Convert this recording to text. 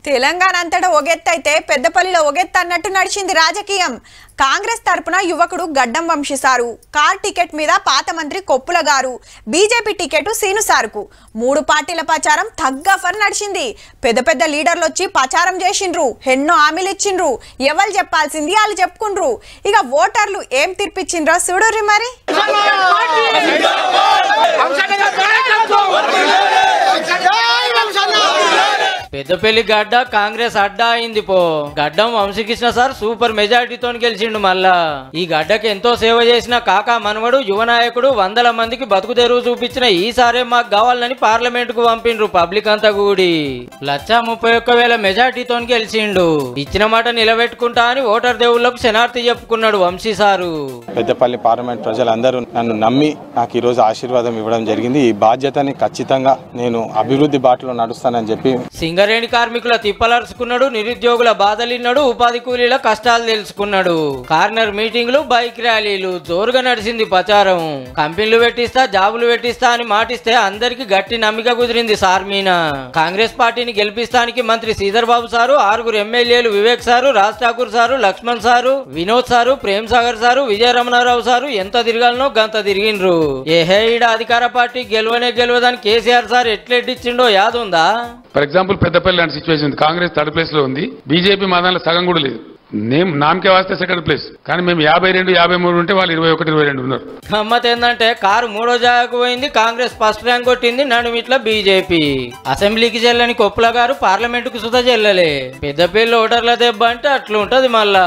తెలంగాణ అంతటా ఒగెత్తైతే పెద్దపల్లిలో ఒగెత్త అన్నట్టు నడిచింది రాజకీయం. కాంగ్రెస్ తరపున యువకుడు గడ్డం వంశీసారు కార్ టికెట్ మీద పాత మంత్రి కొప్పుల గారు, బీజేపీ టికెట్ సీను సార్కు. 3 పార్టీల ప్రచారం తగ్గఫర్ నడిచింది. పెద్ద పెద్ద లీడర్లు వచ్చి ప్రచారం చేసిండ్రు, ఎన్నో హామీలు ఇచ్చిండ్రు. ఎవరు చెప్పాల్సింది వాళ్ళు చెప్పుకుండ్రు. ఇక ఓటర్లు ఏం తీర్పిచ్చిండ్రో చూడుర్రి మరి. పెద్దపల్లి గడ్డ కాంగ్రెస్ అడ్డా అయింది పో. గడ్డం వంశీకృష్ణ సార్ సూపర్ మెజారిటీతో గెలిచిండు. మళ్ళా ఈ గడ్డకి ఎంతో సేవ చేసిన కాకా మనవడు యువ నాయకుడు 100 మందికి బతుకు తెరువు చూపించిన ఈసారే మాకు కావాలని పార్లమెంట్ కు పంపిండ్రు. పబ్లిక్ అంతా కూడి 1,31,000 మెజారిటీతో గెలిచిండు. ఇచ్చిన మాట నిలబెట్టుకుంటా అని ఓటర్ దేవుళ్లకు శనార్థి చెప్పుకున్నాడు వంశీ సారు. పెద్దపల్లి పార్లమెంట్ ప్రజలందరూ నన్ను నమ్మి నాకు ఈ రోజు ఆశీర్వాదం ఇవ్వడం జరిగింది. ఈ బాధ్యతని ఖచ్చితంగా నేను అభివృద్ధి బాటలో నడుస్తానని చెప్పి సింగరేణి కార్మికుల తిప్పలరుచుకున్నాడు, నిరుద్యోగుల బాధలిన్నాడు, ఉపాధి కూలీల కష్టాలు తెలుసుకున్నాడు. కార్నర్ మీటింగ్లు, బైక్ ర్యాలీలు జోరుగా నడిచింది ప్రచారం. కంపెనీలు పెట్టిస్తా, జాబులు పెట్టిస్తా అని మాటిస్తే అందరికి గట్టి నమ్మిక కుదిరింది సార్ మీన. కాంగ్రెస్ పార్టీని గెలిపిస్తానికి మంత్రి శ్రీధర్ బాబు సారు, 6 ఎమ్మెల్యేలు Vivek sir, Raj Thakur sir, Laxman sir, Vinod sir, Prem Sagar sir, Vijaya Ramana Rao sir ఎంత తిరగాలనో గంత తిరిగిండ్రు. ఏహే ఈడ అధికార పార్టీ గెలవదని కేసీఆర్ సార్ ఎట్లెడ్డిచ్చిండో యాదుందా? ఫర్ ఎగ్జాంపుల్ పెద్దపల్లి లాంటి సిచ్యువేషన్ ఉంది. కాంగ్రెస్ 3rd ప్లేస్ లో ఉంది, బీజేపీ మా దాంట్లో సగం కూడా లేదు. నామకే వాస్తే 2nd ప్లేస్, కానీ మేము 52, 53 ఉంటే వాళ్ళు 21, 22 ఉన్నారు. గమ్మత్ ఏంటంటే కారు 3వ జాగాకు పోయింది, కాంగ్రెస్ ఫస్ట్ ర్యాంక్ కొట్టింది, నడుమిట్ల బీజేపీ. అసెంబ్లీకి చెల్లని కొప్పుల గారు పార్లమెంట్ కు సుధా చెల్లలే. పెద్దపల్లి ఓటర్ల దెబ్బ అంటే అట్లుంటది మళ్ళా.